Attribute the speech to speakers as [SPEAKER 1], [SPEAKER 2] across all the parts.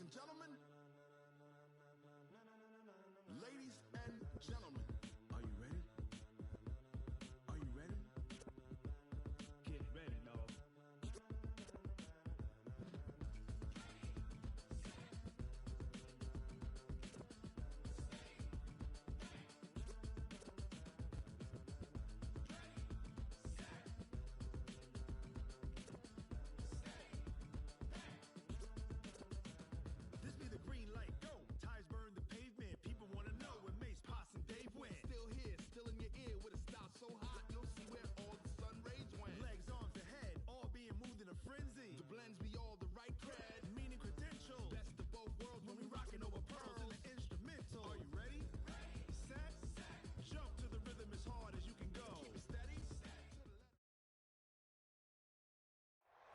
[SPEAKER 1] and gentlemen, ladies and gentlemen, are you ready? Are you ready?
[SPEAKER 2] Get ready, no.
[SPEAKER 1] This be the green light, go. Tires burn the pavement. People want to know where Mace, Poss, and Dave went. Still here, still in your ear with a style so hot, you'll see where all the sun rays went. Legs, arms, and head, all being moved in a frenzy. The blends be all the right cred, meaning credentials. Best of both worlds when we rockin' over pearls in the instrumental. Are you ready? Set. Jump to the rhythm as hard as you can go. Keep it steady.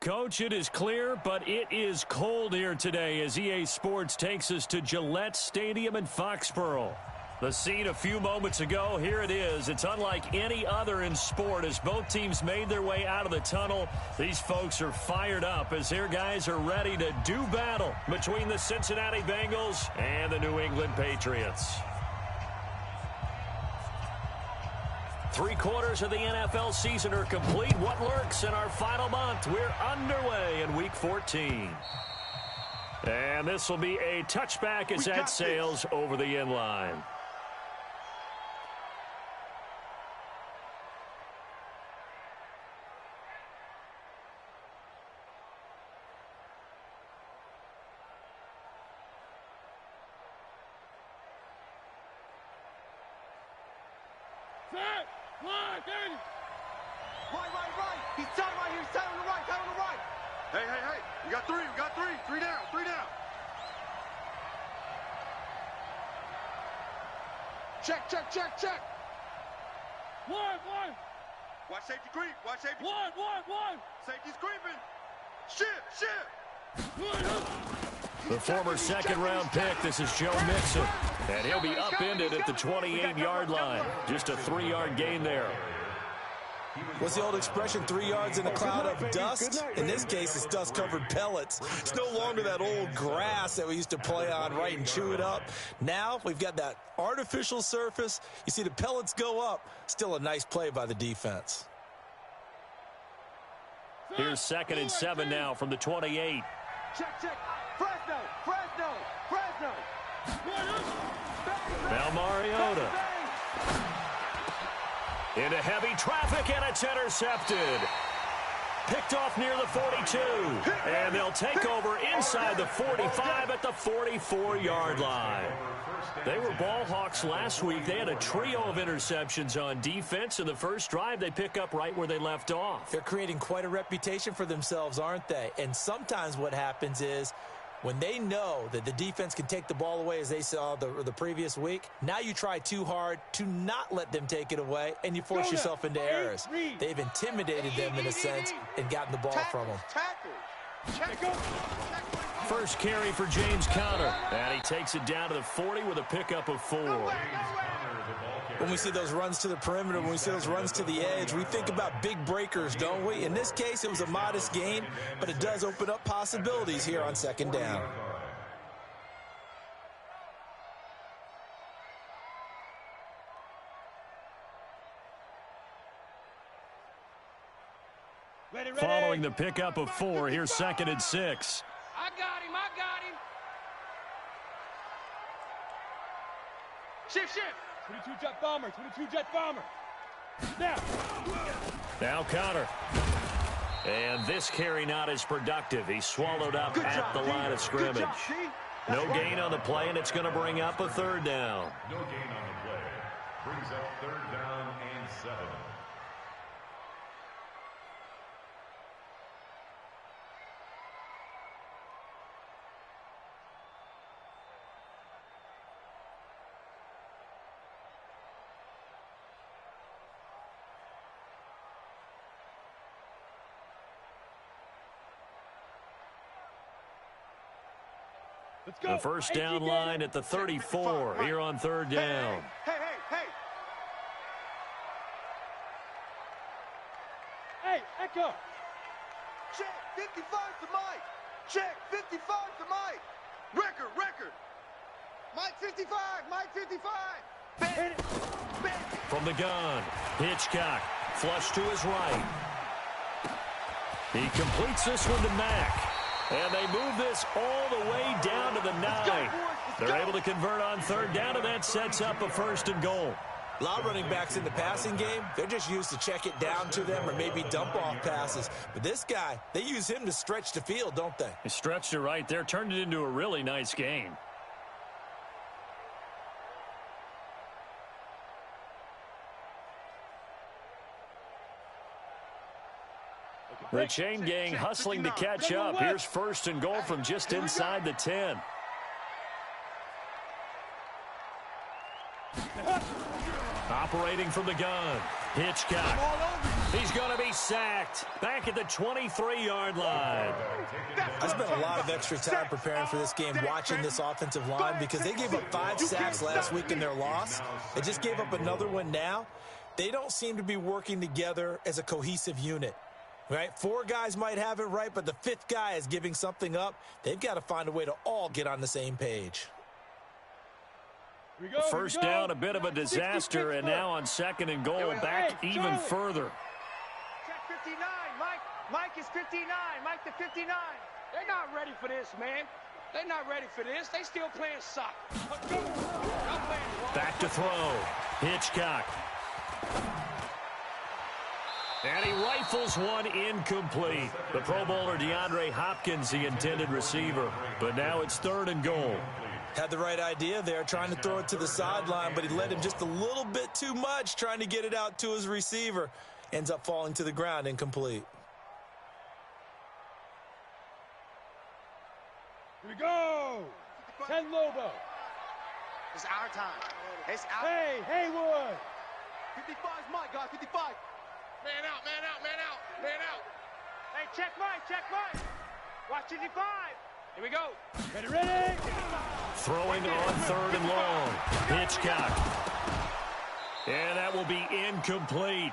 [SPEAKER 3] Coach, it is clear, but it is cold here today as EA Sports takes us to Gillette Stadium in Foxborough. The scene a few moments ago, here it is. It's unlike any other in sport as both teams made their way out of the tunnel. These folks are fired up as their guys are ready to do battle between the Cincinnati Bengals and the New England Patriots. 3/4 of the NFL season are complete. What lurks in our final month? We're underway in Week 14. And this will be a touchback as that sails over the end line.
[SPEAKER 2] Set! Lock in!
[SPEAKER 4] Right. He's tied right here. He's tied on the right.
[SPEAKER 5] Hey. We got three. Three down. Check.
[SPEAKER 2] One.
[SPEAKER 5] Watch safety creep.
[SPEAKER 2] One.
[SPEAKER 5] Safety's creeping. Shift.
[SPEAKER 3] The former second-round pick, this is Joe Mixon. And he'll be upended at the 28-yard line. Just a 3-yard gain there.
[SPEAKER 6] What's the old expression, 3 yards in a cloud of dust? In this case, it's dust-covered pellets. It's no longer that old grass that we used to play on, right, and chew it up. Now we've got that artificial surface. You see the pellets go up. Still a nice play by the defense.
[SPEAKER 3] Here's 2nd and 7 now from the 28.
[SPEAKER 4] Check. Fresno.
[SPEAKER 3] Now Mariota. Into heavy traffic, and it's intercepted. Picked off near the 42. And they'll take over inside the 45 at the 44-yard line. They were ball hawks last week. They had a trio of interceptions on defense. In the first drive, they pick up right where they left off.
[SPEAKER 6] They're creating quite a reputation for themselves, aren't they? And sometimes what happens is when they know that the defense can take the ball away, as they saw the previous week, now you try too hard to not let them take it away, and you force yourself into errors. They've intimidated them in a sense and gotten the ball from them.
[SPEAKER 3] First carry for James Conner. And he takes it down to the 40 with a pickup of 4.
[SPEAKER 6] When we see those runs to the perimeter, when we see those runs to the edge, we think about big breakers, don't we? In this case, it was a modest gain, but it does open up possibilities here on 2nd down.
[SPEAKER 2] Ready.
[SPEAKER 3] Following the pickup of 4, here's 2nd and 6.
[SPEAKER 2] I got him.
[SPEAKER 4] Shift.
[SPEAKER 2] 22 jet bomber.
[SPEAKER 3] Now Conner. And this carry not as productive. He's swallowed up at the line of scrimmage. No gain on the play, and it's going to bring up a 3rd down.
[SPEAKER 7] No gain on the play. Brings up 3rd down and 7.
[SPEAKER 2] Let's go.
[SPEAKER 3] The first down line at the 34 here on 3rd down.
[SPEAKER 2] Hey, Echo.
[SPEAKER 4] Check 55 to Mike. Check 55 to Mike. Rick Mike 55, Mike 55.
[SPEAKER 3] From the gun, Hitchcock, flush to his right. He completes this one to Mack. And they move this all the way down to the 9. They're able to convert on third down, and that sets up a 1st and goal.
[SPEAKER 6] A lot of running backs in the passing game, they're just used to check it down to them or maybe dump off passes. But this guy, they use him to stretch the field, don't they?
[SPEAKER 3] He stretched it right there, turned it into a really nice game. The chain gang hustling to catch up. Here's 1st and goal from just inside the 10. Operating from the gun, Hitchcock. He's going to be sacked. Back at the 23-yard line.
[SPEAKER 6] I spent a lot of extra time preparing for this game, watching this offensive line, because they gave up 5 sacks last week in their loss. They just gave up another one now. They don't seem to be working together as a cohesive unit. Right? 4 guys might have it right, but the 5th guy is giving something up. They've got to find a way to all get on the same page.
[SPEAKER 3] First down, a bit of a disaster, and now on 2nd and goal, back even further.
[SPEAKER 4] Check 59, Mike. Mike is 59. Mike the 59.
[SPEAKER 2] They're not ready for this, man. They're not ready for this. They still playing soccer.
[SPEAKER 3] Back to throw. Hitchcock. And he rifles one incomplete. The Pro Bowler DeAndre Hopkins, the intended receiver. But now it's 3rd and goal.
[SPEAKER 6] Had the right idea there, trying to throw it to the sideline, but he led him just a little bit too much, trying to get it out to his receiver. Ends up falling to the ground, incomplete.
[SPEAKER 2] Here we go. 10 Lobo.
[SPEAKER 4] It's our time. It's our
[SPEAKER 2] Hey, Haywood.
[SPEAKER 4] 55's Mike, guys. 55.
[SPEAKER 5] Man out, man out, man out, man out.
[SPEAKER 4] Hey, check Mike. Check Mike. Watch 55.
[SPEAKER 2] Here we go.
[SPEAKER 3] Ready? Throwing on 3rd and long. Hitchcock. And that will be incomplete.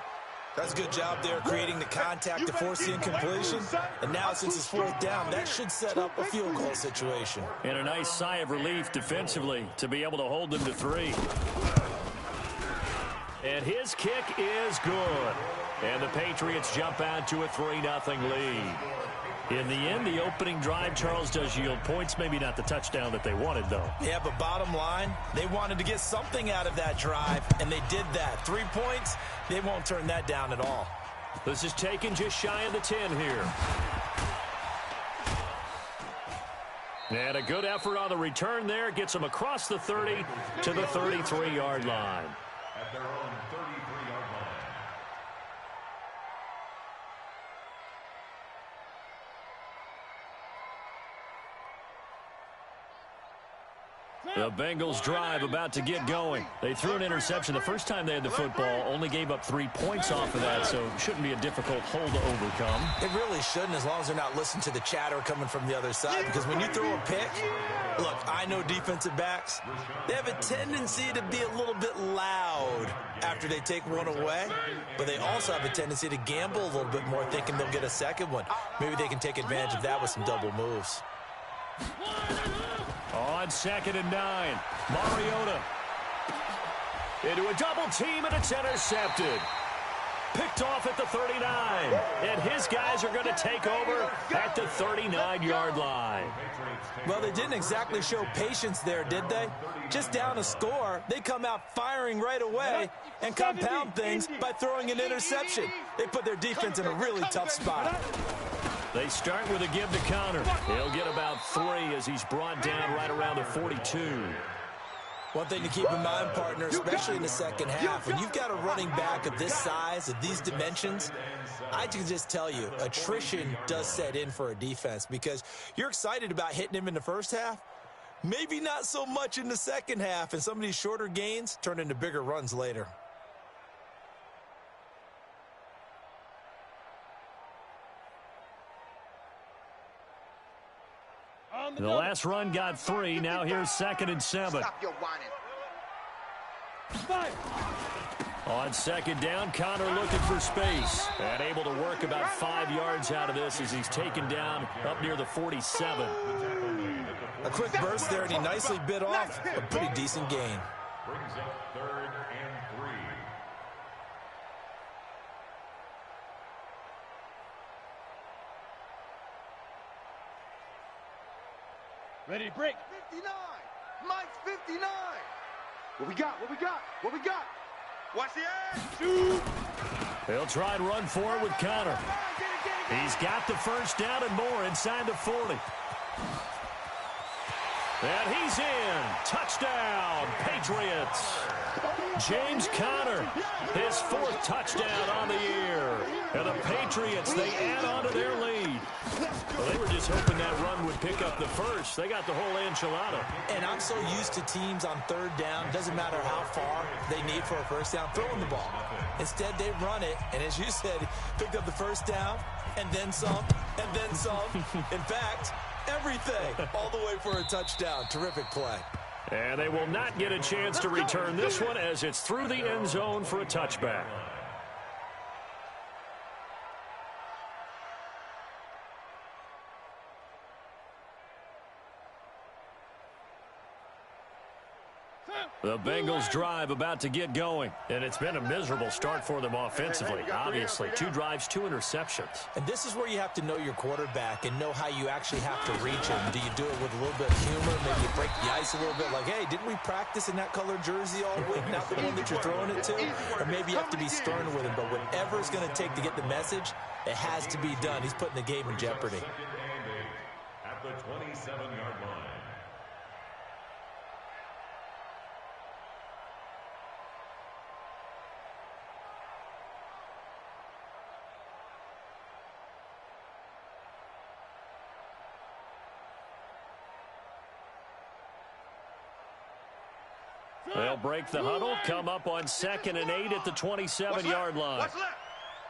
[SPEAKER 6] That's a good job there, creating the contact to force the incompletion. And now, since it's 4th down, that should set up a field goal situation.
[SPEAKER 3] And a nice sigh of relief defensively to be able to hold them to 3. And his kick is good. And the Patriots jump out to a 3-0 lead. In the end, the opening drive, Charles, does yield points. Maybe not the touchdown that they wanted, though.
[SPEAKER 6] Yeah, but bottom line, they wanted to get something out of that drive, and they did that. 3 points, they won't turn that down at all.
[SPEAKER 3] This is taken just shy of the 10 here. And a good effort on the return there. Gets them across the 30 to the 33-yard line.
[SPEAKER 7] At their own 33-yard line.
[SPEAKER 3] The Bengals drive about to get going. They threw an interception the first time they had the football, only gave up 3 points off of that, so shouldn't be a difficult hole to overcome.
[SPEAKER 6] It really shouldn't, as long as they're not listening to the chatter coming from the other side, because when you throw a pick, look, I know defensive backs, they have a tendency to be a little bit loud after they take one away, but they also have a tendency to gamble a little bit more, thinking they'll get a second one. Maybe they can take advantage of that with some double moves.
[SPEAKER 3] On 2nd and 9, Mariota into a double team, and it's intercepted. Picked off at the 39, and his guys are going to take over at the 39-yard line.
[SPEAKER 6] Well, they didn't exactly show patience there, did they? Just down a score, they come out firing right away and compound things by throwing an interception. They put their defense in a really tough spot.
[SPEAKER 3] They start with a give to Connor. He'll get about 3 as he's brought down right around the 42.
[SPEAKER 6] One thing to keep in mind, partner, especially in the second half, when you've got a running back of this size, of these dimensions, I can just tell you, attrition does set in for a defense, because you're excited about hitting him in the first half, maybe not so much in the second half, and some of these shorter gains turn into bigger runs later.
[SPEAKER 3] The last run got 3. Now here's 2nd and 7.
[SPEAKER 4] Stop your whining.
[SPEAKER 3] On second down, Connor looking for space and able to work about 5 yards out of this as he's taken down up near the 47.
[SPEAKER 6] A quick burst there, and he nicely bit off a pretty decent gain.
[SPEAKER 7] Brings up 3rd and 3.
[SPEAKER 4] Ready to break.
[SPEAKER 5] 59. Mike's 59. What we got? What we got? What we got? Watch the edge.
[SPEAKER 3] They'll try and run forward with Connor. He's got the first down and more inside the 40. And he's in. Touchdown, Patriots. James Conner, his 4th touchdown on the year. And the Patriots, they add on to their lead. Well, they were just hoping that run would pick up the first. They got the whole enchilada.
[SPEAKER 6] And I'm so used to teams on 3rd down, doesn't matter how far they need for a first down, throwing the ball. Instead, they run it, and as you said, picked up the first down, and then some, and then some. In fact, everything, all the way for a touchdown. Terrific play.
[SPEAKER 3] And they will not get a chance to return this one as it's through the end zone for a touchback. The Bengals drive about to get going, and it's been a miserable start for them offensively. Obviously, 2 drives, 2 interceptions.
[SPEAKER 6] And this is where you have to know your quarterback and know how you actually have to reach him. Do you do it with a little bit of humor? Maybe you break the ice a little bit like, hey, didn't we practice in that colored jersey all week, not the one that you're throwing it to? Or maybe you have to be stern with him. But whatever it's going to take to get the message, it has to be done. He's putting the game in jeopardy.
[SPEAKER 7] 2nd and 8 at the 27-yard line.
[SPEAKER 3] They'll break the huddle, come up on 2nd and 8 at the 27-yard line.
[SPEAKER 5] What's left?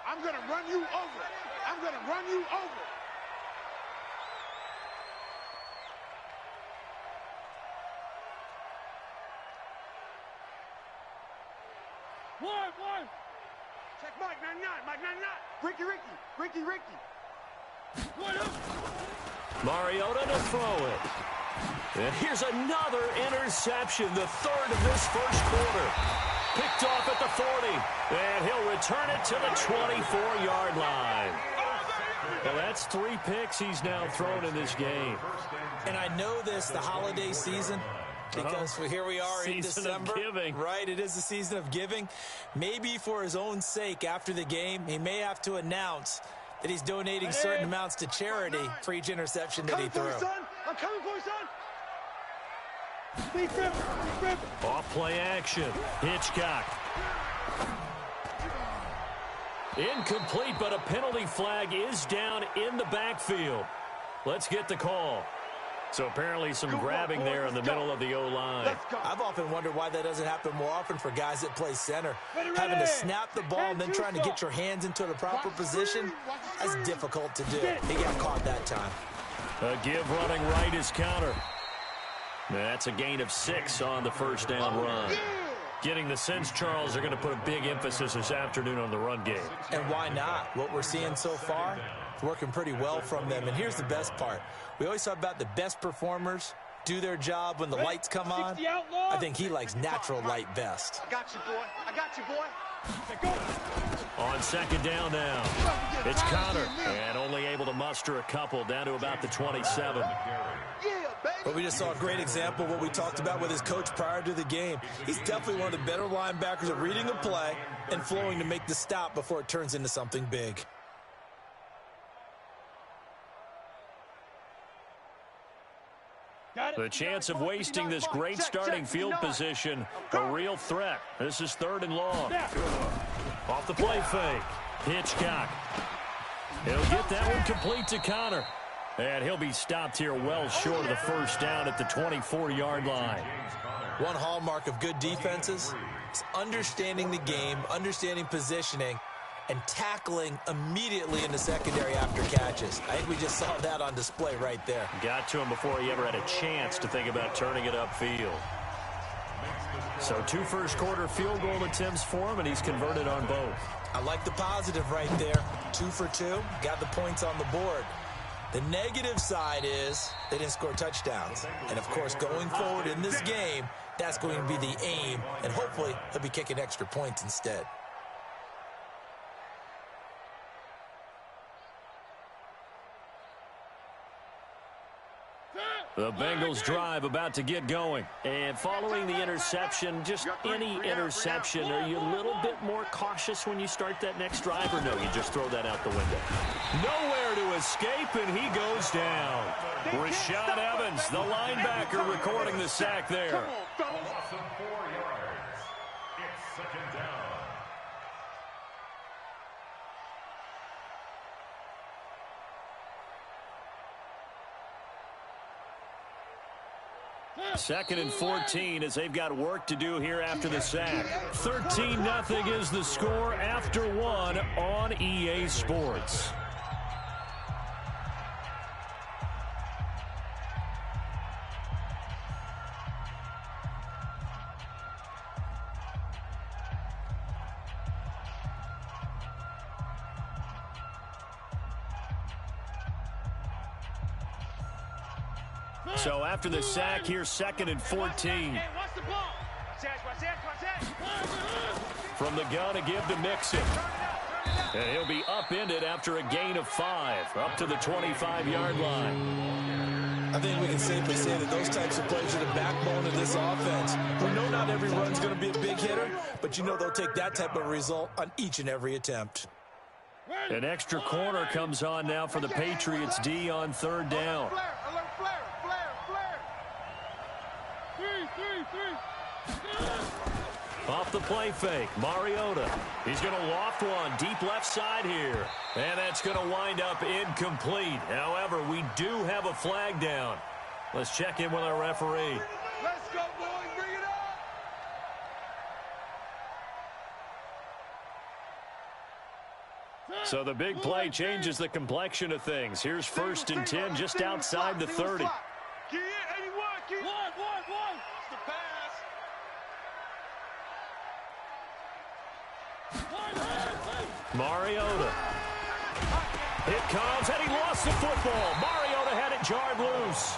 [SPEAKER 5] I'm going to run you over. I'm going to run you over.
[SPEAKER 4] One.
[SPEAKER 5] Check Mike 99. Mike 99. Ricky.
[SPEAKER 3] Mariota to throw it. And here's another interception, the 3rd of this first quarter. Picked off at the 40, and he'll return it to the 24-yard line. Well, that's 3 picks he's now thrown in this game.
[SPEAKER 6] And I know this, the holiday season, because here we are in December.
[SPEAKER 3] Season of giving.
[SPEAKER 6] Right, it is the season of giving. Maybe for his own sake after the game, he may have to announce that he's donating certain amounts to charity for each interception that he threw.
[SPEAKER 5] I'm coming for you, son.
[SPEAKER 3] Off play action. Hitchcock. Incomplete, but a penalty flag is down in the backfield. Let's get the call. So apparently some grabbing there in the middle of the O-line.
[SPEAKER 6] I've often wondered why that doesn't happen more often for guys that play center. Having to snap the ball and then trying to get your hands into the proper position, that's difficult to do. He got caught that time.
[SPEAKER 3] A give running right is Conner. That's a gain of 6 on the first down run. Getting the sense, Charles, they're going to put a big emphasis this afternoon on the run game.
[SPEAKER 6] And why not? What we're seeing so far, it's working pretty well from them. And here's the best part. We always talk about the best performers do their job when the lights come on. I think he likes natural light best.
[SPEAKER 5] I got you, boy.
[SPEAKER 3] On second down now, it's Conner, and only able to muster a couple down to about the 27.
[SPEAKER 6] But we just saw a great example of what we talked about with his coach prior to the game. He's definitely one of the better linebackers at reading a play and flowing to make the stop before it turns into something big.
[SPEAKER 3] The chance of wasting this great starting field position, a real threat. This is 3rd and long. Off the play fake, Hitchcock. He'll get that one complete to Conner. And he'll be stopped here well short of the first down at the 24-yard line.
[SPEAKER 6] One hallmark of good defenses is understanding the game, understanding positioning, and tackling immediately in the secondary after catches. I think we just saw that on display right there.
[SPEAKER 3] Got to him before he ever had a chance to think about turning it upfield. So 2 first-quarter field goal attempts for him, and he's converted on both.
[SPEAKER 6] I like the positive right there. 2 for 2, got the points on the board. The negative side is they didn't score touchdowns. And, of course, going forward in this game, that's going to be the aim, and hopefully he'll be kicking extra points instead.
[SPEAKER 3] The Bengals drive about to get going. And following the interception, just any interception, are you a little bit more cautious when you start that next drive, or no, you just throw that out the window? Nowhere to escape, and he goes down. Rashad Evans, the linebacker, recording the sack there.
[SPEAKER 7] Loss of 4 yards. It's second down.
[SPEAKER 3] Second and 14 as they've got work to do here after the sack. 13-0 is the score after 1 on EA Sports. So after the sack, here's second and 14. From the gun, a give to Mixon. And he'll be upended after a gain of 5, up to the 25-yard line.
[SPEAKER 6] I think we can safely say that those types of plays are the backbone of this offense. We know not every run's going to be a big hitter, but you know they'll take that type of result on each and every attempt.
[SPEAKER 3] An extra corner comes on now for the Patriots D on 3rd down. Off the play fake, Mariota. He's going to loft one deep left side here. And that's going to wind up incomplete. However, we do have a flag down. Let's check in with our referee.
[SPEAKER 5] Let's go, boys. Bring it up.
[SPEAKER 3] So the big play changes the complexion of things. Here's 1st and 10 just outside the 30. Mariota. It comes, and he lost the football. Mariota had it jarred loose.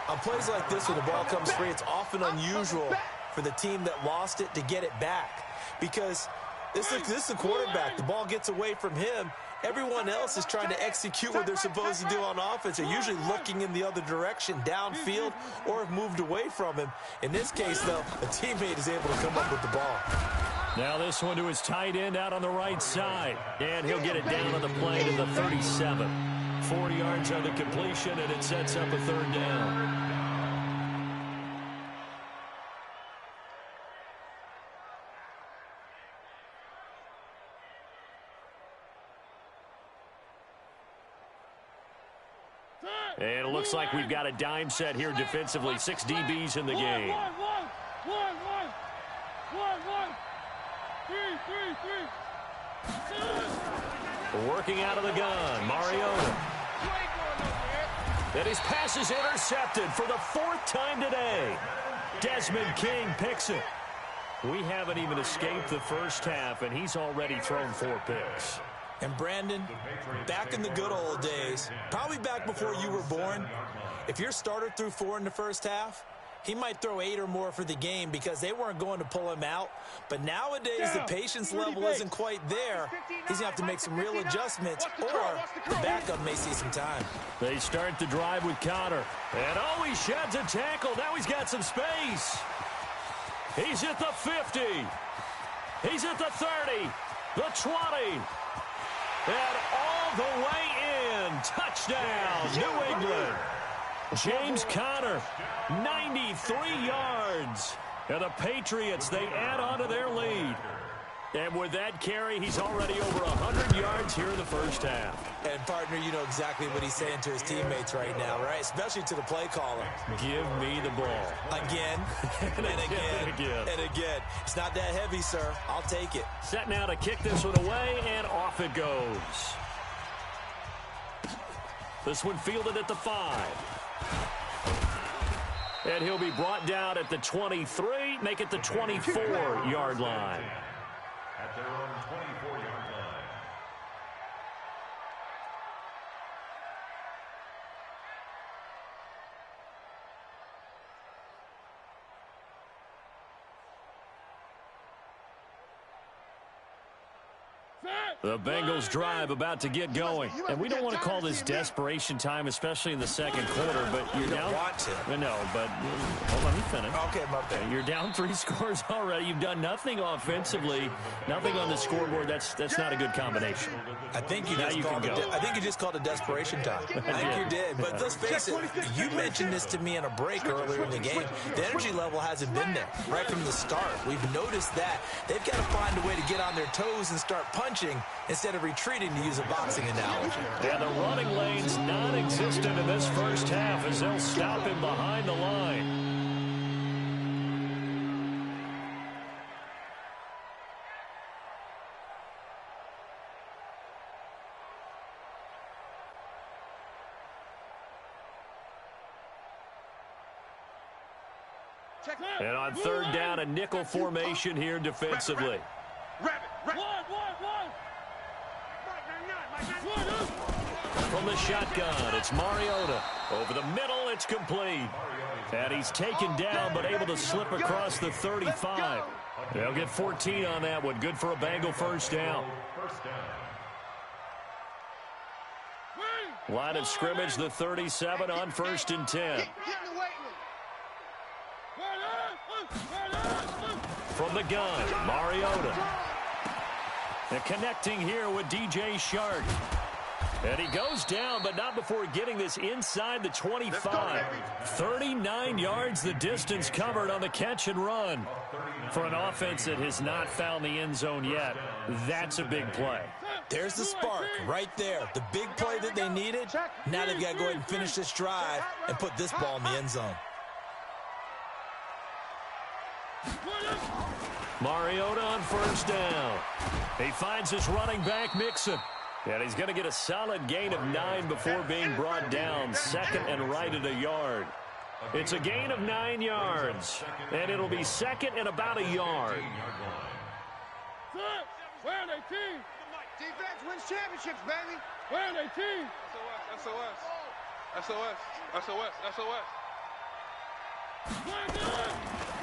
[SPEAKER 6] On plays like this where the ball comes free, it's often unusual for the team that lost it to get it back. Because this is the quarterback. The ball gets away from him. Everyone else is trying to execute what they're supposed to do on offense. They're usually looking in the other direction, downfield, or have moved away from him. In this case, though, a teammate is able to come up with the ball.
[SPEAKER 3] Now this one to his tight end out on the right side. And he'll get it down on the play to the 37. 40 yards on the completion, and it sets up a 3rd down. And it looks like we've got a dime set here defensively. 6 DBs in the game. Working out of the gun, Mariota. And his pass is intercepted for the 4th time today. Desmond King picks it. We haven't even escaped the first half, and he's already thrown 4 picks.
[SPEAKER 6] And Brandon, back in the good old days, probably back before you were born, if your starter threw 4 in the first half, he might throw 8 or more for the game because they weren't going to pull him out. But nowadays, the patience level isn't quite there. He's going to have to make some real adjustments, or the backup may see some time.
[SPEAKER 3] They start the drive with Connor. And oh, he sheds a tackle. Now he's got some space. He's at the 50. He's at the 30, the 20. And all the way in. Touchdown, New England. James Conner, 93 yards. And the Patriots, they add on to their lead. And with that carry, he's already over 100 yards here in the first half.
[SPEAKER 6] And, partner, you know exactly what he's saying to his teammates right now, right? Especially to the play caller.
[SPEAKER 3] Give me the ball.
[SPEAKER 6] Again, and again, and again. It's not that heavy, sir. I'll take it.
[SPEAKER 3] Set now to kick this one away, and off it goes. This one fielded at the 5. And he'll be brought down at the 23. make it the 24-yard line.
[SPEAKER 7] At their own 24-yard line.
[SPEAKER 3] The Bengals drive about to get going. And we don't want to call this desperation time, especially in the second quarter, but you're down.
[SPEAKER 6] You don't want to.
[SPEAKER 3] No, but hold on, let me finish.
[SPEAKER 6] Okay, my bad.
[SPEAKER 3] You're down 3 scores already. You've done nothing offensively, nothing on the scoreboard. That's not a good combination.
[SPEAKER 6] I think you just called it desperation time. I think you did. But let's face it, you mentioned this to me in a break earlier in the game. The energy level hasn't been there right from the start. We've noticed that. They've got to find a way to get on their toes and start punching instead of retreating, to use a boxing analogy.
[SPEAKER 3] Yeah, the running lane's non-existent in this first half as they'll stop him behind the line. And on third down, a nickel formation here defensively. From the shotgun, it's Mariota. Over the middle, it's complete. And he's taken down, but able to slip across the 35. They'll get 14 on that one. Good for a Bengal first down. Line of scrimmage, the 37 on 1st and 10. From the gun, Mariota. And connecting here with DJ Shark. And he goes down, but not before getting this inside the 25. 39 yards the distance covered on the catch and run. For an offense that has not found the end zone yet, that's a big play.
[SPEAKER 6] There's the spark right there. The big play that they needed. Now they've got to go ahead and finish this drive and put this ball in the end zone.
[SPEAKER 3] Mariota on first down. He finds his running back, Mixon. And he's going to get a solid gain of 9 before being brought down. Second and right at a yard. It's a gain of 9 yards. And it'll be second and about a yard.
[SPEAKER 4] Where are they, team?
[SPEAKER 5] Defense wins championships, baby.
[SPEAKER 4] Where are they, team?
[SPEAKER 5] SOS. SOS. SOS. SOS.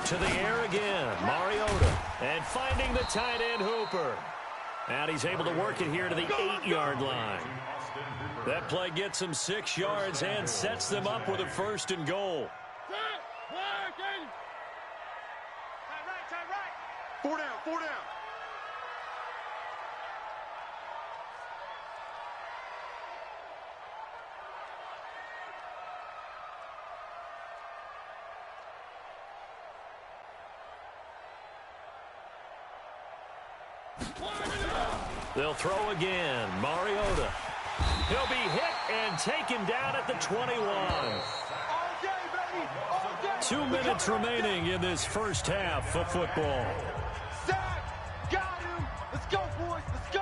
[SPEAKER 3] To the air again, Mariota. And finding the tight end, Hooper. And he's able to work it here to the 8-yard line. That play gets him 6 yards and sets them up with a 1st and goal.
[SPEAKER 5] Four down.
[SPEAKER 3] They'll throw again. Mariota. He'll be hit and taken down at the 21. 2 minutes remaining in this first half of football.
[SPEAKER 5] Sack! Got him! Let's go, boys! Let's go!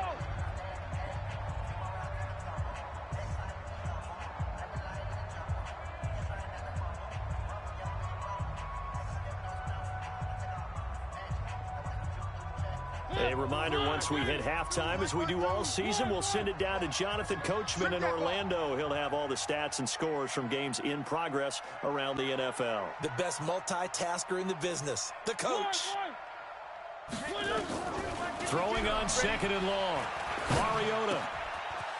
[SPEAKER 3] A reminder, once we hit halftime, as we do all season, we'll send it down to Jonathan Coachman in Orlando. He'll have all the stats and scores from games in progress around the NFL.
[SPEAKER 6] The best multitasker in the business, the coach.
[SPEAKER 3] Throwing on second and long. Mariota.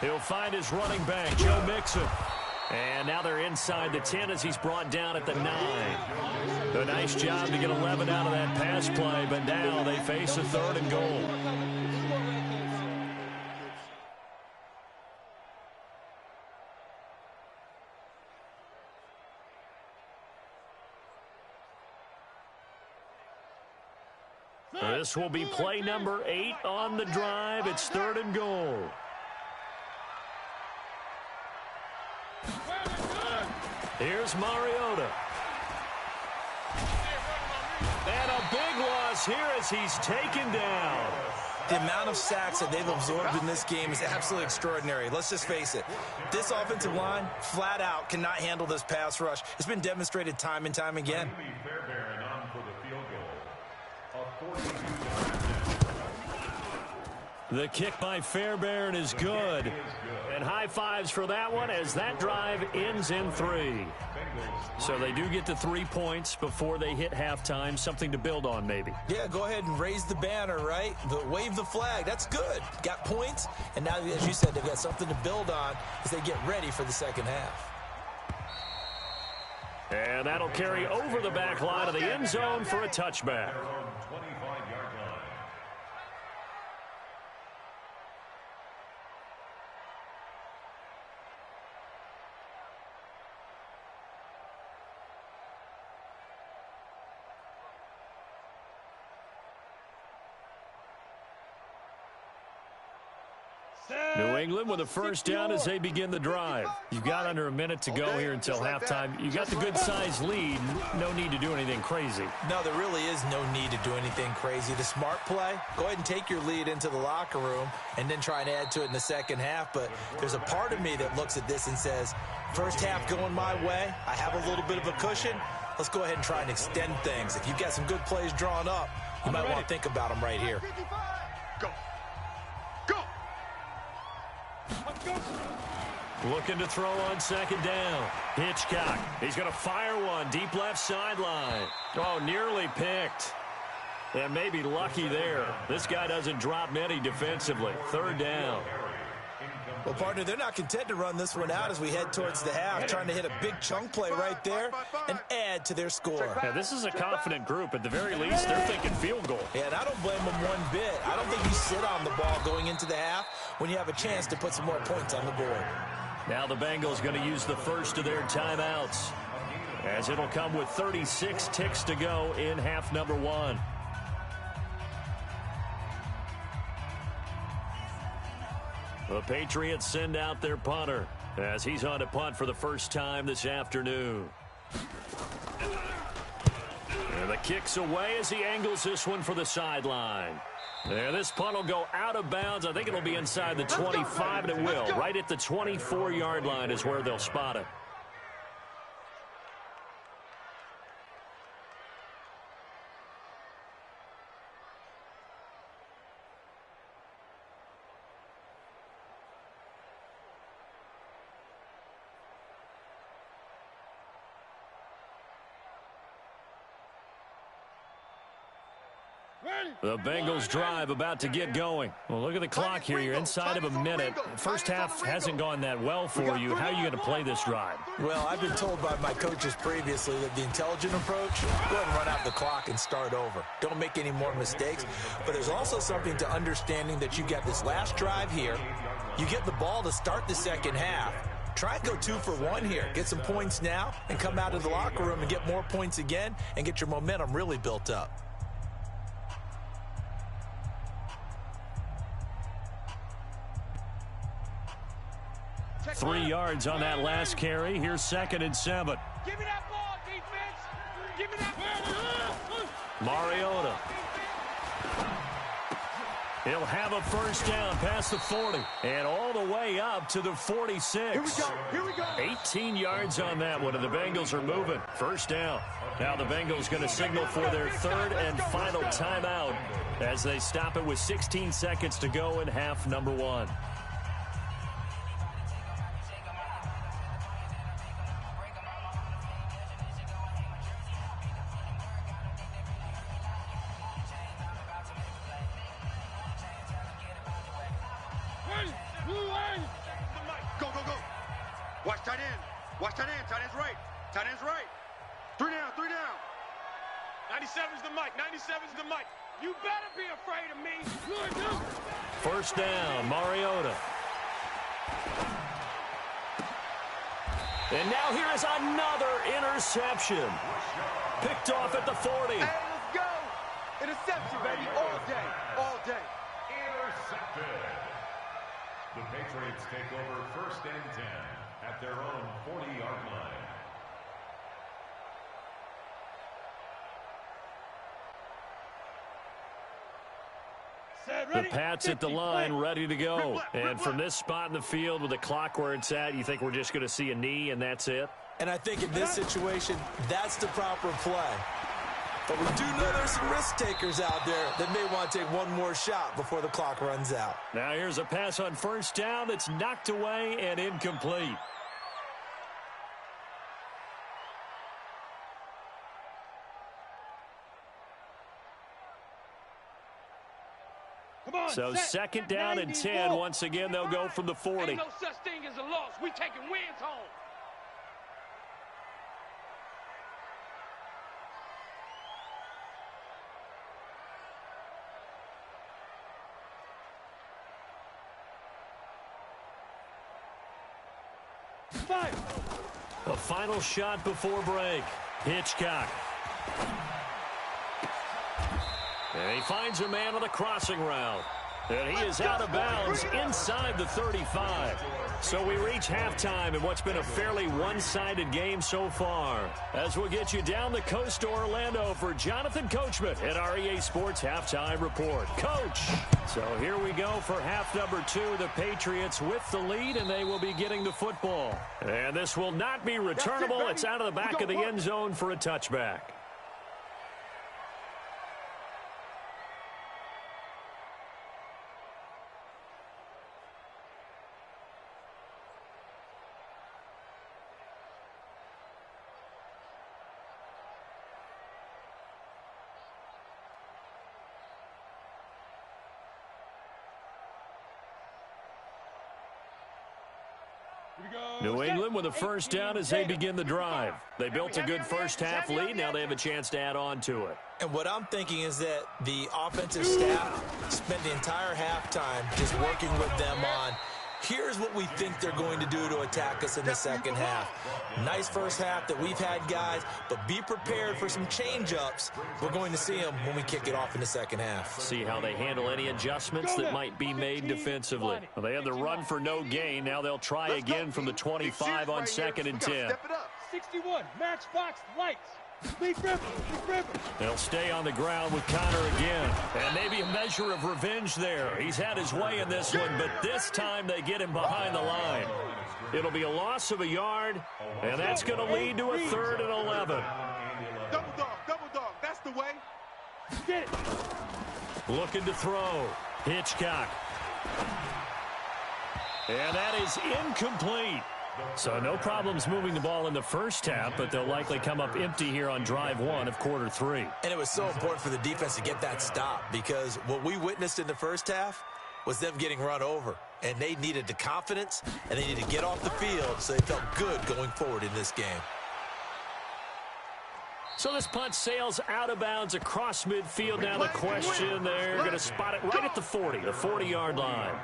[SPEAKER 3] He'll find his running back, Joe Mixon. And now they're inside the 10 as he's brought down at the 9. A nice job to get 11 out of that pass play, but now they face a 3rd and goal. This will be play number 8 on the drive. It's 3rd and goal. Here's Mariota. And a big loss here as he's taken down.
[SPEAKER 6] The amount of sacks that they've absorbed in this game is absolutely extraordinary. Let's just face it. This offensive line, flat out, cannot handle this pass rush. It's been demonstrated time and time again.
[SPEAKER 3] The kick by Fairbairn is good. And high fives for that one as that drive ends in 3. So they do get to 3 points before they hit halftime. Something to build on, maybe.
[SPEAKER 6] Yeah, go ahead and raise the banner, right? Wave the flag. That's good. Got points, and now, as you said, they've got something to build on as they get ready for the second half.
[SPEAKER 3] And that'll carry over the back line of the end zone for a touchback. New England with a first down as they begin the drive. You've got under a minute to go here until halftime. You got the good-sized lead. No need to do anything crazy.
[SPEAKER 6] No, there really is no need to do anything crazy. The smart play, go ahead and take your lead into the locker room and then try and add to it in the second half. But there's a part of me that looks at this and says, first half going my way, I have a little bit of a cushion. Let's go ahead and try and extend things. If you've got some good plays drawn up, you might want to think about them right here.
[SPEAKER 5] Go. Go.
[SPEAKER 3] Looking to throw on second down. Hitchcock. He's going to fire one deep left sideline. Oh, nearly picked. And maybe lucky there. This guy doesn't drop many defensively. Third down.
[SPEAKER 6] Well, partner, they're not content to run this one out as we head towards the half, trying to hit a big chunk play right there and add to their score.
[SPEAKER 3] Yeah, this is a confident group. At the very least, they're thinking field goal.
[SPEAKER 6] Yeah, and I don't blame them one bit. I don't think you sit on the ball going into the half when you have a chance to put some more points on the board.
[SPEAKER 3] Now the Bengals going to use the first of their timeouts, as it'll come with 36 ticks to go in half number 1. The Patriots send out their punter as he's on to punt for the first time this afternoon. And the kick's away as he angles this one for the sideline. And this punt will go out of bounds. I think it'll be inside the 25, and it will. Right at the 24-yard line is where they'll spot it. The Bengals drive about to get going. Well, look at the clock here. You're inside of a minute. First half hasn't gone that well for you. How are you going to play this drive?
[SPEAKER 6] Well, I've been told by my coaches previously that the intelligent approach, go ahead and run out the clock and start over. Don't make any more mistakes. But there's also something to understanding that you got this last drive here. You get the ball to start the second half. Try and go 2 for 1 here. Get some points now and come out of the locker room and get more points again and get your momentum really built up.
[SPEAKER 3] 3 yards on that last carry. Here's 2nd and 7.
[SPEAKER 4] Give me that ball, defense. Give me that ball.
[SPEAKER 3] Mariota. He'll have a first down past the 40 and all the way up to the 46.
[SPEAKER 5] Here we go. Here we go.
[SPEAKER 3] 18 yards on that one, and the Bengals are moving. First down. Now the Bengals going to signal for their third and final timeout as they stop it with 16 seconds to go in half number 1.
[SPEAKER 5] Go, go, go. Watch tight end. Watch tight end. Tight end's right. Tight end's right. 3 down, 3 down.
[SPEAKER 4] 97's the mic. 97's the mic. You better be afraid of me.
[SPEAKER 3] First down, Mariota. And now here is another interception. Picked off at the 40.
[SPEAKER 5] Hey, let's go. Interception, baby. All day. All day.
[SPEAKER 7] Intercepted. The Patriots take over 1st and 10 at their own 40-yard line.
[SPEAKER 3] The Pats at the line, ready to go. And from this spot in the field with the clock where it's at, you think we're just going to see a knee and that's it?
[SPEAKER 6] And I think in this situation, that's the proper play. But we do know there's some risk takers out there that may want to take one more shot before the clock runs out.
[SPEAKER 3] Now here's a pass on first down that's knocked away and incomplete. So second down and 10. Once again, they'll go from the 40.
[SPEAKER 2] Ain't no such thing as a loss. We taking wins home.
[SPEAKER 3] A final shot before break. Hitchcock. And he finds a man on the crossing route. And he is out of bounds inside the 35. So we reach halftime in what's been a fairly one-sided game so far. As we'll get you down the coast to Orlando for Jonathan Coachman at our EA Sports Halftime Report. Coach! So here we go for half number 2. The Patriots with the lead, and they will be getting the football. And this will not be returnable. It's out of the back of the end zone for a touchback. New England with a first down as they begin the drive. They built a good first-half lead. Now they have a chance to add on to it.
[SPEAKER 6] And what I'm thinking is that the offensive staff spent the entire halftime just working with them on, here's what we think they're going to do to attack us in the second half. Nice first half that we've had, guys, but be prepared for some change-ups. We're going to see them when we kick it off in the second half.
[SPEAKER 3] See how they handle any adjustments that might be made defensively. Well, they had the run for no gain. Now they'll try again from the 25 on second and 10.
[SPEAKER 4] 61, matchbox lights.
[SPEAKER 3] They'll stay on the ground with Connor again. And maybe a measure of revenge there. He's had his way in this one, but this time they get him behind the line. It'll be a loss of a yard, and that's going to lead to a 3rd and 11.
[SPEAKER 5] Double dog, that's the way.
[SPEAKER 4] Get it.
[SPEAKER 3] Looking to throw. Hitchcock. And that is incomplete. So no problems moving the ball in the first half, but they'll likely come up empty here on drive 1 of quarter 3.
[SPEAKER 6] And it was so important for the defense to get that stop, because what we witnessed in the first half was them getting run over. And they needed the confidence, and they needed to get off the field so they felt good going forward in this game.
[SPEAKER 3] So this punt sails out of bounds across midfield. Now the question, they're going to spot it right at the 40, the 40-yard line.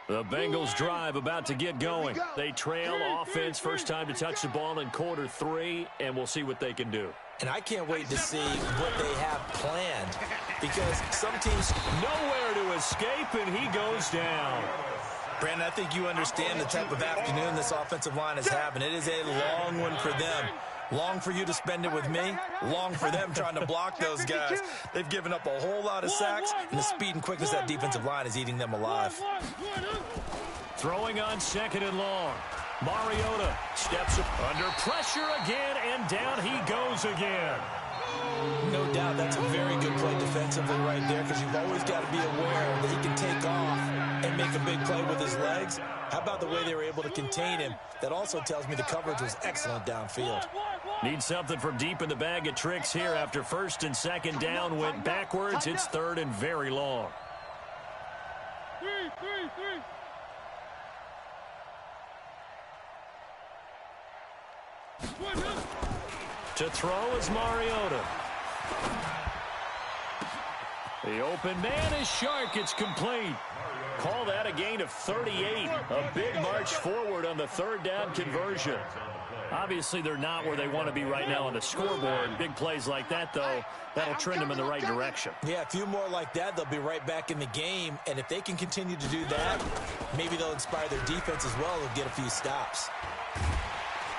[SPEAKER 3] The Bengals drive about to get going. They trail offense, first time to touch the ball in quarter 3, and we'll see what they can do.
[SPEAKER 6] And I can't wait to see what they have planned, because some teams
[SPEAKER 3] nowhere to escape, and he goes down.
[SPEAKER 6] Brandon, I think you understand the type of afternoon this offensive line is having. It is a long one for them. Long for you to spend it with me. Long for them trying to block those guys. They've given up a whole lot of sacks, and the speed and quickness of that defensive line is eating them alive.
[SPEAKER 3] Throwing on second and long. Mariota steps up under pressure again, and down he goes again.
[SPEAKER 6] No doubt that's a very good play defensively right there, because you've always got to be aware that he can take off and make a big play with his legs. How about the way they were able to contain him? That also tells me the coverage was excellent downfield.
[SPEAKER 3] Need something from deep in the bag of tricks here after first and second down went backwards. It's 3rd and very long. To throw is Mariota. The open man is Shark. It's complete. Call that a gain of 38. A big march forward on the 3rd down conversion. Obviously, they're not where they want to be right now on the scoreboard. Big plays like that, though, that'll trend them in the right direction.
[SPEAKER 6] Yeah, a few more like that, they'll be right back in the game. And if they can continue to do that, maybe they'll inspire their defense as well and get a few stops.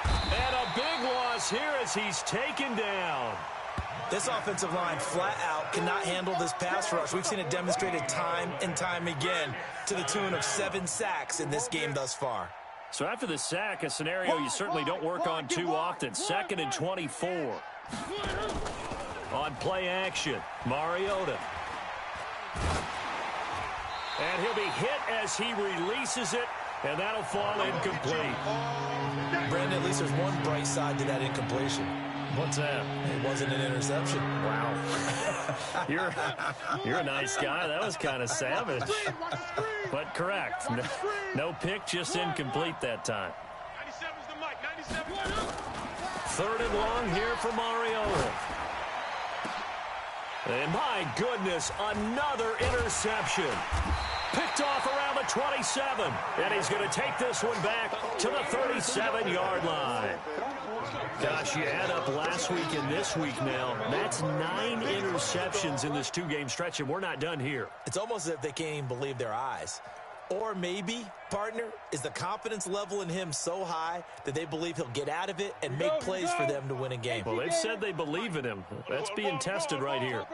[SPEAKER 3] And a big loss here as he's taken down.
[SPEAKER 6] This offensive line flat out cannot handle this pass rush. We've seen it demonstrated time and time again to the tune of 7 sacks in this game thus far.
[SPEAKER 3] So after the sack, a scenario you certainly don't work on too often. 2nd and 24. On play action, Mariota. And he'll be hit as he releases it, and that'll fall incomplete.
[SPEAKER 6] Brandon, at least there's one bright side to that incompletion.
[SPEAKER 3] What's that?
[SPEAKER 6] It wasn't an interception.
[SPEAKER 3] Wow. You're a nice guy. That was kind of savage. But correct. No pick, just incomplete that time.
[SPEAKER 4] 97's the mic. 97.
[SPEAKER 3] 3rd and long here for Mariota. And my goodness, another interception. Picked off around the 27. And he's going to take this one back to the 37-yard line. Gosh, you add up last week and this week now. That's 9 interceptions in this 2-game stretch, and we're not done here.
[SPEAKER 6] It's almost as if they can't even believe their eyes. Or maybe, partner, is the confidence level in him so high that they believe he'll get out of it and make plays for them to win a game.
[SPEAKER 3] Well, they've said they believe in him. That's being tested right here.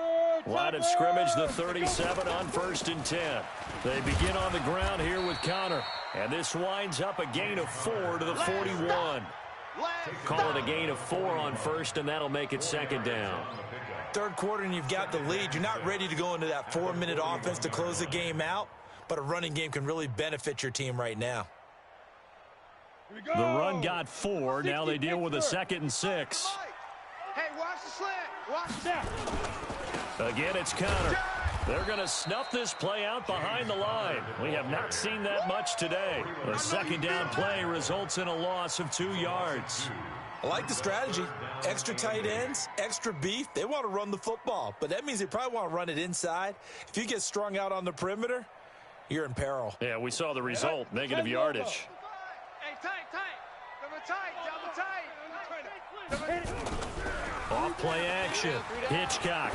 [SPEAKER 3] Line of scrimmage, the 37 on 1st and 10. They begin on the ground here with Connor. And this winds up a gain of 4 to the 41. Call it a gain of 4 on 1st, and that'll make it 2nd down.
[SPEAKER 6] 3rd quarter, and you've got the lead. You're not ready to go into that 4-minute offense to close the game out, but a running game can really benefit your team right now.
[SPEAKER 3] The run got 4. Now they deal with a 2nd and 6.
[SPEAKER 4] Hey, watch the slant. Watch that.
[SPEAKER 3] Again, it's Connor. They're going to snuff this play out behind the line. We have not seen that much today. A 2nd down play results in a loss of 2 yards.
[SPEAKER 6] I like the strategy. Extra tight ends, extra beef. They want to run the football, but that means they probably want to run it inside. If you get strung out on the perimeter, you're in peril.
[SPEAKER 3] Yeah, we saw the result, negative yardage.
[SPEAKER 4] Hey, tight. Double tight.
[SPEAKER 3] Off play action. Hitchcock.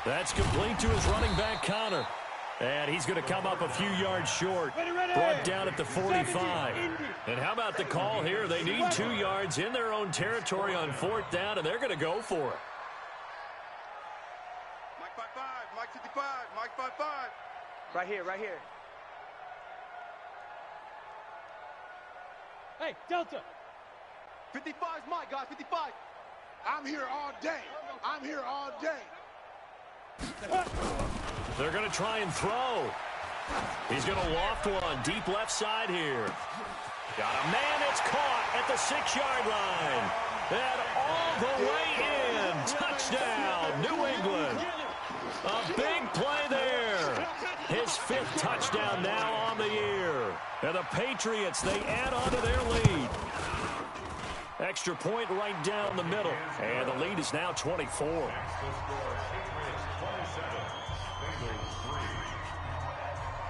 [SPEAKER 3] That's complete to his running back, Connor. And he's going to come up a few yards short. Brought down at the 45. And how about the call here? They need 2 yards in their own territory on 4th down, and they're going to go for it.
[SPEAKER 5] Mike 5-5, Mike 55, Mike 5-5.
[SPEAKER 4] Right here. Hey, Delta.
[SPEAKER 5] 55's Mike, guys, 55. I'm here all day.
[SPEAKER 3] They're going to try and throw. He's going to loft one deep left side here. Got a man that's caught at the 6-yard line. And all the way in. Touchdown, New England. A big play there. His 5th touchdown now on the year. And the Patriots, they add on to their lead. Extra point right down the middle. And the lead is now 24.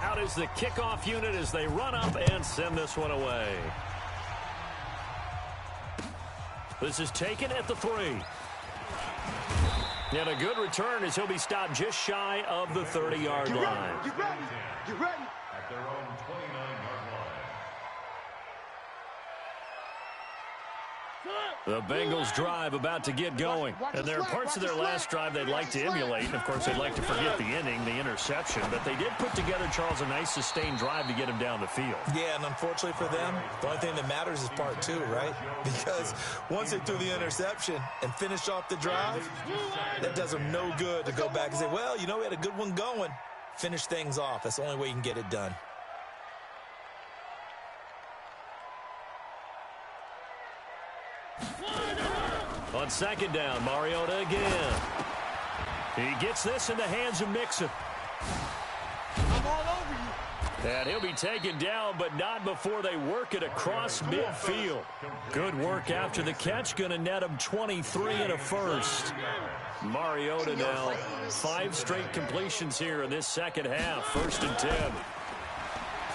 [SPEAKER 3] Out is the kickoff unit as they run up and send this one away. This is taken at the 3. And a good return as he'll be stopped just shy of the 30-yard line.
[SPEAKER 5] You ready?
[SPEAKER 7] At their own 29-yard line.
[SPEAKER 3] The Bengals drive about to get going. And there are parts of their last drive they'd like to emulate. And, of course, they'd like to forget the inning, the interception. But they did put together, Charles, a nice sustained drive to get him down the field.
[SPEAKER 6] Yeah, and unfortunately for them, the only thing that matters is part 2, right? Because once they threw the interception and finished off the drive, that does them no good to go back and say, well, you know, we had a good one going. Finish things off. That's the only way you can get it done.
[SPEAKER 3] On 2nd down, Mariota again. He gets this in the hands of Mixon.
[SPEAKER 4] I'm all over you.
[SPEAKER 3] And he'll be taken down, but not before they work it across midfield. Good work after the catch. Going to net him 23 and a 1st. Mariota now 5 straight completions here in this 2nd half. 1st and 10.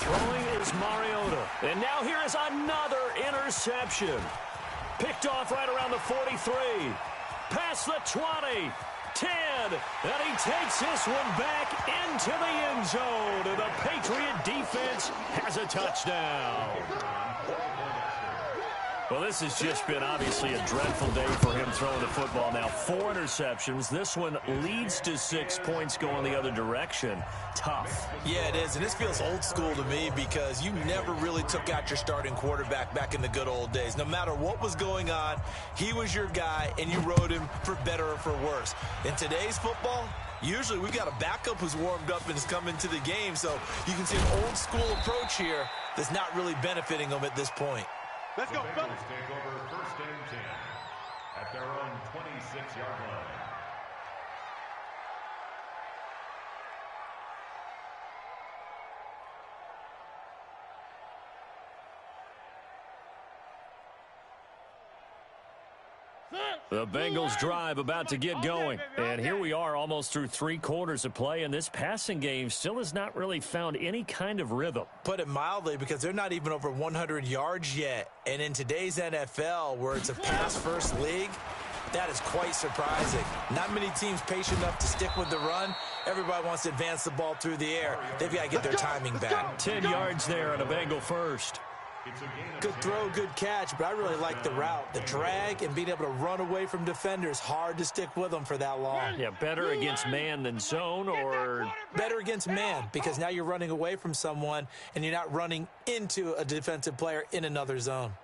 [SPEAKER 3] Throwing is Mariota. And now here is another interception. Picked off right around the 43. Past the 20. 10. And he takes this one back into the end zone. And the Patriot defense has a touchdown. Well, this has just been obviously a dreadful day for him throwing the football. Now 4 interceptions. This one leads to 6 points going the other direction. Tough.
[SPEAKER 6] Yeah, it is, and this feels old school to me because you never really took out your starting quarterback back in the good old days. No matter what was going on, he was your guy, and you rode him for better or for worse. In today's football, usually we got a backup who's warmed up and has come into the game, so you can see an old school approach here that's not really benefiting them at this point.
[SPEAKER 5] Let's go, fellas.
[SPEAKER 7] Bengals take over 1st and 10 at their own 26-yard line.
[SPEAKER 3] The Bengals drive about to get going. And here we are almost through 3 quarters of play, and this passing game still has not really found any kind of rhythm.
[SPEAKER 6] Put it mildly, because they're not even over 100 yards yet. And in today's NFL, where it's a pass-first league, that is quite surprising. Not many teams patient enough to stick with the run. Everybody wants to advance the ball through the air. They've got to get their timing back.
[SPEAKER 3] 10 yards there and a Bengal first.
[SPEAKER 6] Good throw, good catch, but I really like the route. The drag and being able to run away from defenders, hard to stick with them for that long.
[SPEAKER 3] Yeah, better against man than zone, or
[SPEAKER 6] better against man, because now you're running away from someone and you're not running into a defensive player in another zone.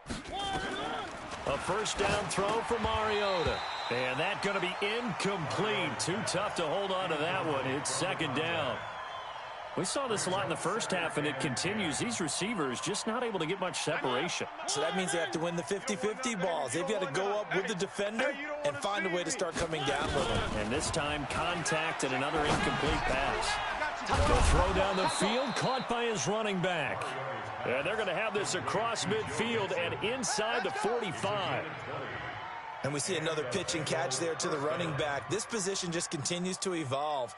[SPEAKER 3] A first down throw for Mariota. And that's going to be incomplete. Too tough to hold on to that one. It's 2nd down. We saw this a lot in the first half, and it continues. These receivers just not able to get much separation.
[SPEAKER 6] So that means they have to win the 50-50 balls. They've got to go up with the defender and find a way to start coming down with them.
[SPEAKER 3] And this time, contact and another incomplete pass. The throw down the field, caught by his running back. And they're going to have this across midfield and inside the 45.
[SPEAKER 6] And we see another pitch and catch there to the running back. This position just continues to evolve.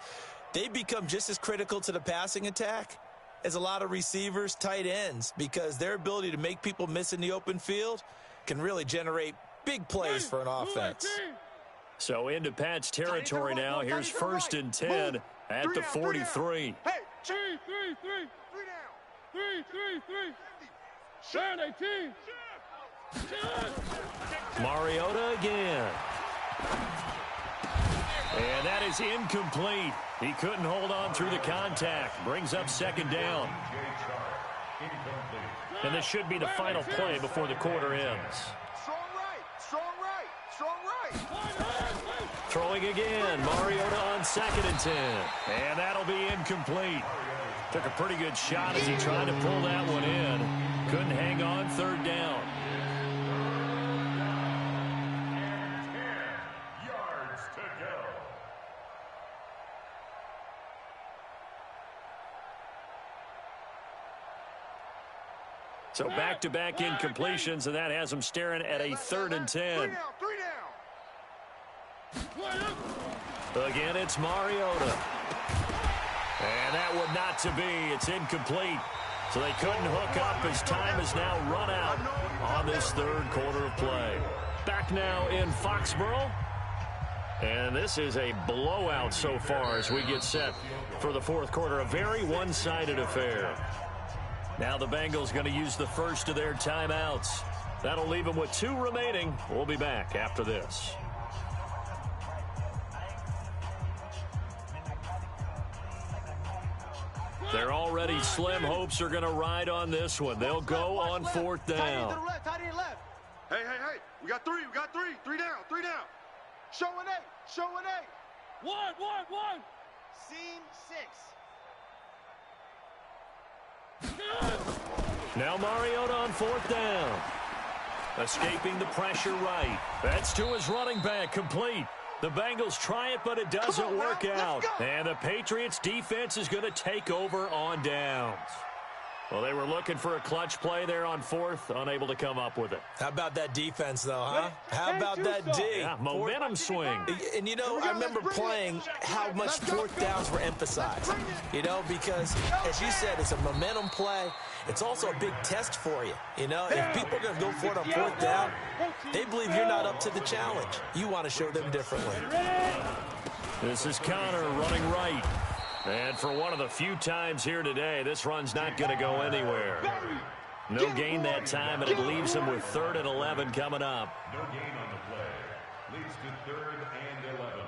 [SPEAKER 6] They become just as critical to the passing attack as a lot of receivers, tight ends, because their ability to make people miss in the open field can really generate big plays for an offense.
[SPEAKER 3] So into Pat's territory now. Here's 1st and 10 at the 43.
[SPEAKER 5] Hey,
[SPEAKER 4] 3, 3, 3. 3, 3, 3. Third 18.
[SPEAKER 3] Mariota again. And that is incomplete. He couldn't hold on through the contact. Brings up 2nd down. And this should be the final play before the quarter ends.
[SPEAKER 5] strong right, strong right, strong right.
[SPEAKER 3] Throwing again. Mariota on 2nd and 10. And that'll be incomplete. Took a pretty good shot as he tried to pull that one in. Couldn't hang on. 3rd down. So back-to-back incompletions, and that has him staring at a 3rd and 10.
[SPEAKER 5] 3 down.
[SPEAKER 3] Again, it's Mariota. And that would not to be. It's incomplete. So they couldn't hook up as time has now run out on this 3rd quarter of play. Back now in Foxborough. And this is a blowout so far as we get set for the 4th quarter. A very one-sided affair. Now the Bengals going to use the first of their timeouts. That'll leave them with 2 remaining. We'll be back after this. They're already slim hopes are going to ride on this one. They'll go on 4th down.
[SPEAKER 5] Hey, we got 3, 3 down, 3 down. Show an 8,
[SPEAKER 4] 1.
[SPEAKER 8] Seam 6.
[SPEAKER 3] Now Mariota on 4th down. Escaping the pressure right. That's to his running back, complete. The Bengals try it, but it doesn't work out. And the Patriots defense is going to take over on downs. Well, they were looking for a clutch play there on 4th, unable to come up with it.
[SPEAKER 6] How about that defense, though, huh? How about that D?
[SPEAKER 3] Yeah, momentum swing.
[SPEAKER 6] And, you know, I remember playing how much 4th downs were emphasized. You know, because, as you said, it's a momentum play. It's also a big test for you. You know, if people are going to go for it on 4th down, they believe you're not up to the challenge. You want to show them differently.
[SPEAKER 3] This is Connor running right. And for one of the few times here today, this run's not going to go anywhere. No gain that time, and it leaves them with 3rd and 11 coming up.
[SPEAKER 7] No gain on the play. Leads to 3rd and 11.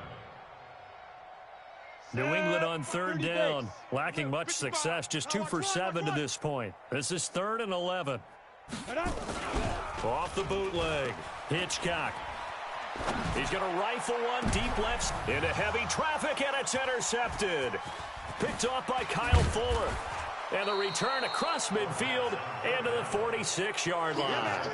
[SPEAKER 3] New England on 3rd down. Lacking much success, just 2 for 7 to this point. This is 3rd and 11. Off the bootleg. Hitchcock. He's going to rifle one deep left into heavy traffic, and it's intercepted. Picked off by Kyle Fuller. And the return across midfield into the 46-yard line.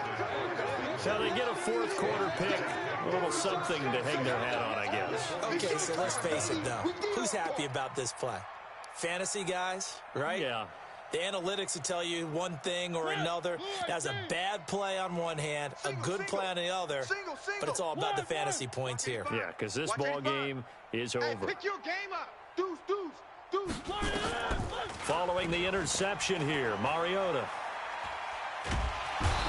[SPEAKER 3] So they get a 4th quarter pick. A little something to hang their hat on, I guess.
[SPEAKER 6] Okay, so let's face it, though. Who's happy about this play? Fantasy guys, right?
[SPEAKER 3] Yeah.
[SPEAKER 6] The analytics will tell you one thing or another. That's a bad play on one hand, a good play on the other, but it's all about the fantasy points here.
[SPEAKER 3] Yeah, because this ball game is over.
[SPEAKER 5] Pick your game up. Deuce.
[SPEAKER 3] Following the interception here, Mariota.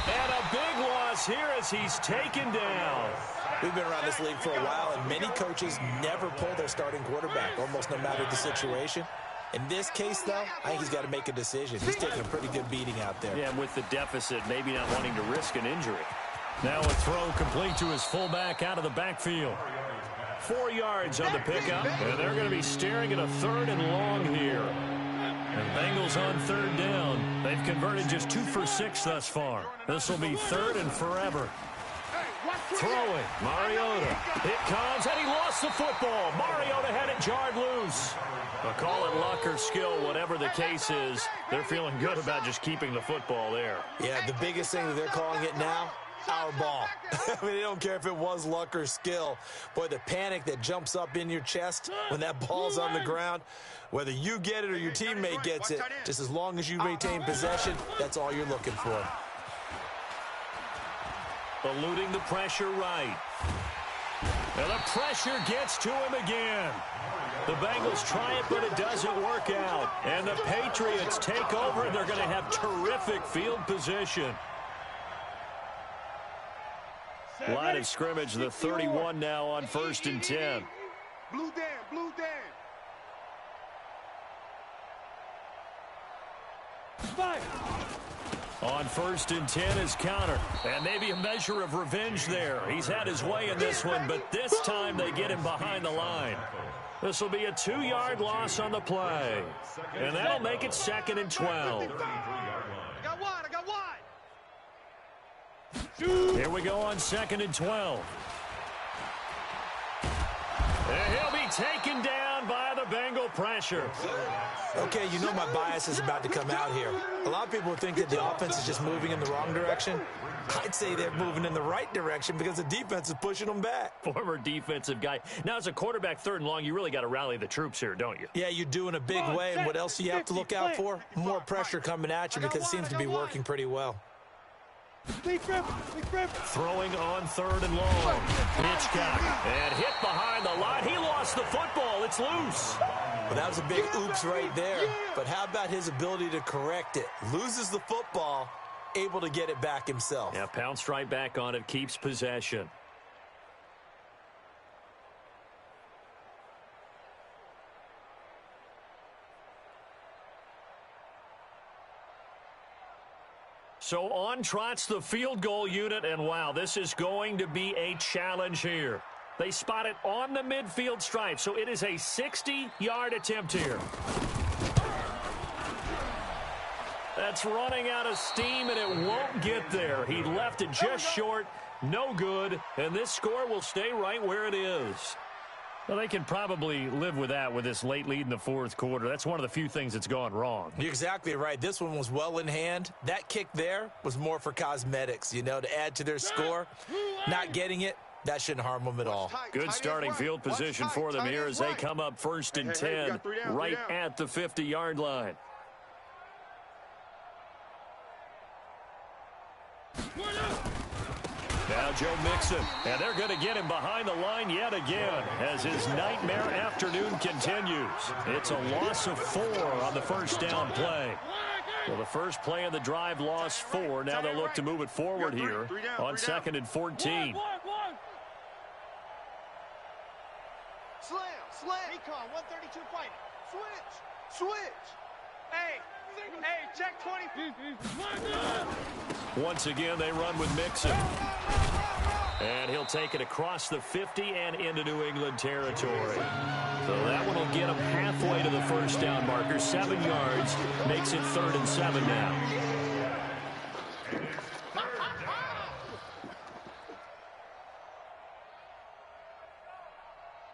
[SPEAKER 3] And a big loss here as he's taken down.
[SPEAKER 6] We've been around this league for a while, and many coaches never pull their starting quarterback, almost no matter the situation. In this case, though, I think he's got to make a decision. He's taking a pretty good beating out there.
[SPEAKER 3] Yeah, and with the deficit, maybe not wanting to risk an injury. Now a throw complete to his fullback out of the backfield. 4 yards on the pickup, and they're going to be staring at a 3rd and long here. And Bengals on 3rd down. They've converted just 2 for 6 thus far. This will be 3rd and forever. Throwing, Mariota. It comes, and he lost the football. Mariota had it jarred loose. I'll call it luck or skill, whatever the case is. They're feeling good about just keeping the football there.
[SPEAKER 6] Yeah, the biggest thing that they're calling it now, our ball. I mean, they don't care if it was luck or skill. Boy, the panic that jumps up in your chest when that ball's on the ground, whether you get it or your teammate gets it, just as long as you maintain possession, that's all you're looking for.
[SPEAKER 3] Eluding the pressure right. And the pressure gets to him again. The Bengals try it, but it doesn't work out. And the Patriots take over, and they're going to have terrific field position. Line of scrimmage, the 31 now on 1st and 10.
[SPEAKER 5] Blue Dan.
[SPEAKER 3] On 1st and 10 is Connor. And maybe a measure of revenge there. He's had his way in this one, but this time they get him behind the line. This will be a 2-yard loss on the play. And that'll make it 2nd and 12.
[SPEAKER 5] I got wide.
[SPEAKER 3] Here we go on 2nd and 12. And he'll be taken down by the Bengal pressure.
[SPEAKER 6] Okay, you know my bias is about to come out here. A lot of people think that the offense is just moving in the wrong direction. I'd say they're moving in the right direction because the defense is pushing them back.
[SPEAKER 3] Former defensive guy. Now, as a quarterback 3rd and long, you really got to rally the troops here, don't you?
[SPEAKER 6] Yeah, you do in a big way, and what else do you have to look out for? More pressure coming at you because it seems to be working pretty well.
[SPEAKER 3] Throwing on 3rd and long. Hitchcock. And hit behind the line. He lost the football. It's loose.
[SPEAKER 6] Well, that was a big oops right there. But how about his ability to correct it? Loses the football, able to get it back himself.
[SPEAKER 3] Yeah, pounced right back on it. Keeps possession. So on trots the field goal unit, and wow, this is going to be a challenge here. They spot it on the midfield stripe, so it is a 60-yard attempt here. That's running out of steam, and it won't get there. He left it just short, no good, and this score will stay right where it is. Well, they can probably live with that with this late lead in the 4th quarter. That's one of the few things that's gone wrong.
[SPEAKER 6] You're exactly right. This one was well in hand. That kick there was more for cosmetics, you know, to add to their score. Not getting it, that shouldn't harm them at all.
[SPEAKER 3] Good starting field position for them here as they come up 1st and 10 right at the 50-yard line. Now Joe Mixon, and they're going to get him behind the line yet again as his nightmare afternoon continues. It's a loss of 4 on the first down play. Well, the first play of the drive lost 4. Now they'll look to move it forward here on 2nd and 14.
[SPEAKER 8] Slam. Recon, 132 fighting.
[SPEAKER 5] Switch.
[SPEAKER 4] Hey, check 20.
[SPEAKER 3] Once again, they run with Mixon. And he'll take it across the 50 and into New England territory. So that one will get him halfway to the first down marker. 7 yards makes it 3rd and 7 now.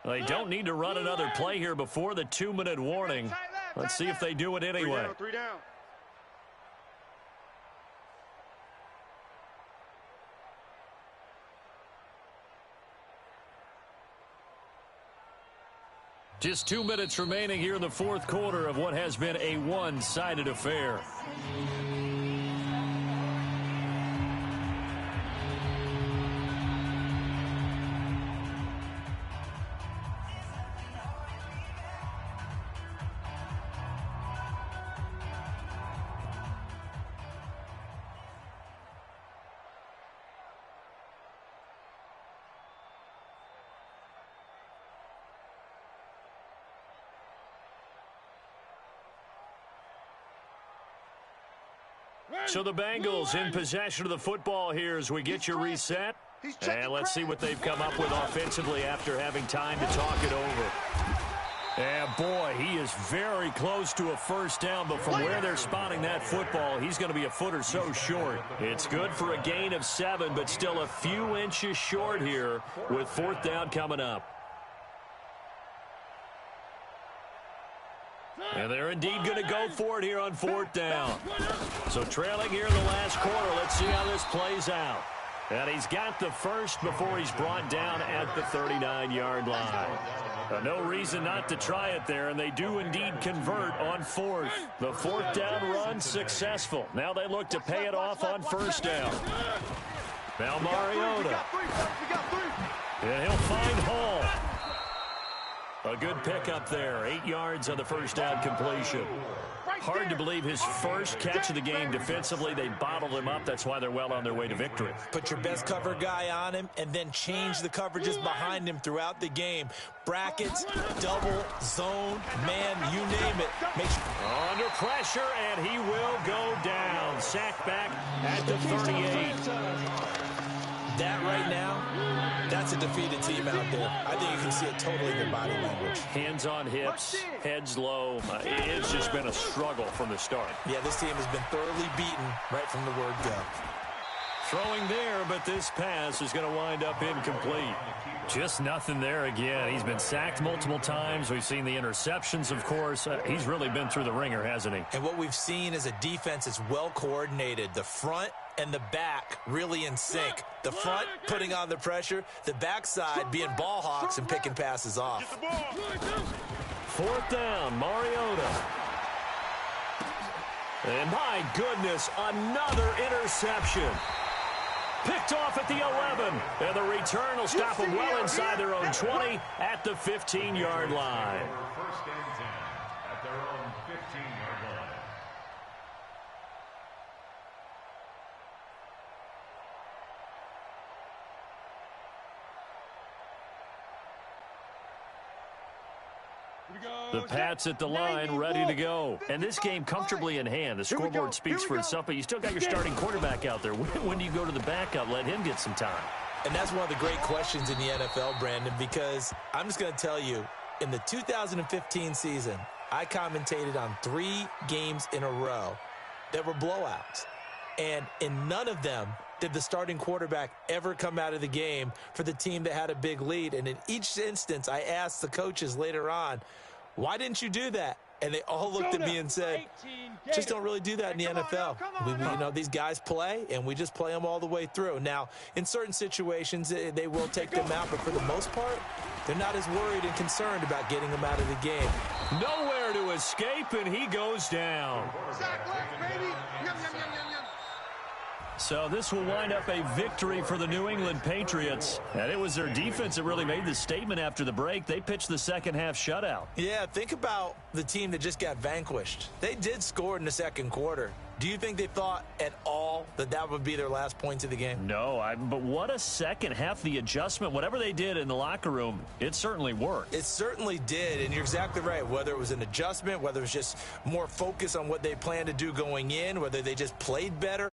[SPEAKER 3] They don't need to run another play here before the 2-minute warning. Let's see if they do it anyway.
[SPEAKER 5] 3 down.
[SPEAKER 3] Just 2 minutes remaining here in the 4th quarter of what has been a one-sided affair. So the Bengals in possession of the football here as we get you reset. And let's see what they've come up with offensively after having time to talk it over. And boy, he is very close to a first down, but from where they're spotting that football, he's going to be a foot or so short. It's good for a gain of 7, but still a few inches short here with 4th down coming up. And they're indeed going to go for it here on 4th down. So trailing here in the last quarter, let's see how this plays out. And he's got the first before he's brought down at the 39-yard line. No reason not to try it there, and they do indeed convert on 4th. The 4th down run successful. Now they look to pay it off on 1st down. Now Mariota. And he'll find Hall. A good pickup there. 8 yards on the first down completion. Hard to believe his first catch of the game defensively. They bottled him up. That's why they're well on their way to victory.
[SPEAKER 6] Put your best cover guy on him and then change the coverages behind him throughout the game. Brackets, double, zone, man, you name it.
[SPEAKER 3] Under pressure, and he will go down. Sack back at the 38.
[SPEAKER 6] That right now, that's a defeated team out there. I think you can see it totally in their body language.
[SPEAKER 3] Hands on hips, heads low. It's just been a struggle from the start.
[SPEAKER 6] Yeah, this team has been thoroughly beaten right from the word go.
[SPEAKER 3] Throwing there, but this pass is going to wind up incomplete. Just nothing there again. He's been sacked multiple times. We've seen the interceptions, of course. He's really been through the ringer, hasn't he?
[SPEAKER 6] And what we've seen is a defense that's well coordinated. The front and the back really in sync. The front putting on the pressure, the backside being ball hawks and picking passes off.
[SPEAKER 3] 4th down, Mariota. And my goodness, another interception. Picked off at the 11. And the return will stop them well inside their own 20 at the 15-yard line.
[SPEAKER 7] First and 10 at their own 15-yard line.
[SPEAKER 3] The Pats at the line, ready to go. And this game comfortably in hand. The scoreboard speaks for itself, but you still got your starting quarterback out there. When do you go to the backup? Let him get some time.
[SPEAKER 6] And that's one of the great questions in the NFL, Brandon, because I'm just going to tell you, in the 2015 season, I commentated on 3 games in a row that were blowouts. And in none of them did the starting quarterback ever come out of the game for the team that had a big lead. And in each instance, I asked the coaches later on, why didn't you do that? And they all looked at me and said, just don't really do that in the NFL. You know, these guys play, and we just play them all the way through. Now, in certain situations, they will take them out, but for the most part, they're not as worried and concerned about getting them out of the game.
[SPEAKER 3] Nowhere to escape, and he goes down. So this will wind up a victory for the New England Patriots. And it was their defense that really made the statement after the break. They pitched the second-half shutout.
[SPEAKER 6] Yeah, think about the team that just got vanquished. They did score in the second quarter, Do you think they thought at all that that would be their last points of the game?
[SPEAKER 3] No, but what a second half. The adjustment, whatever they did in the locker room, it certainly worked.
[SPEAKER 6] It certainly did, and you're exactly right. Whether it was an adjustment, whether it was just more focus on what they planned to do going in, whether they just played better,